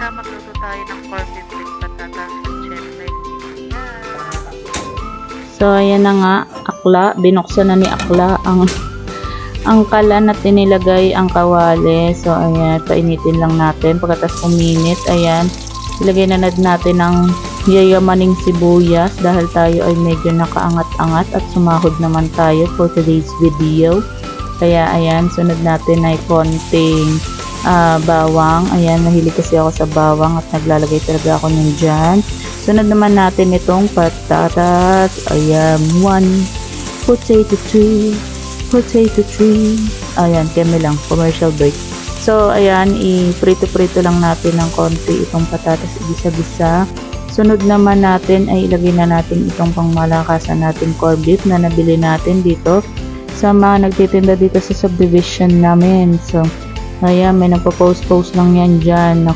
magluto tayo ng corned beef with patatas at syempre So, ayan na nga, akla. Binuksan na ni akla ang kalan at inilagay ang kawali. So, ayan, painitin lang natin. Pagkatas uminit, ayan, ilagay na natin ng yayamaning sibuyas dahil tayo ay medyo nakaangat-angat at sumahod naman tayo for today's video. Kaya, ayan, sunod natin ay konting bawang. Ayan, mahilig kasi ako sa bawang at naglalagay talaga ako nun dyan. Sunod naman natin itong patatas. Ayan, 1 potato tree. Ayan, keme lang, commercial break. So, ayan, i-prito-prito lang natin ng konti itong patatas, gisa-gisa. Sunod naman natin ay ilagay na natin itong pangmalakasan natin corned beef na nabili natin dito sa mga nagtitinda dito sa subdivision namin. So, ayan, may nagpo-post lang yan dyan na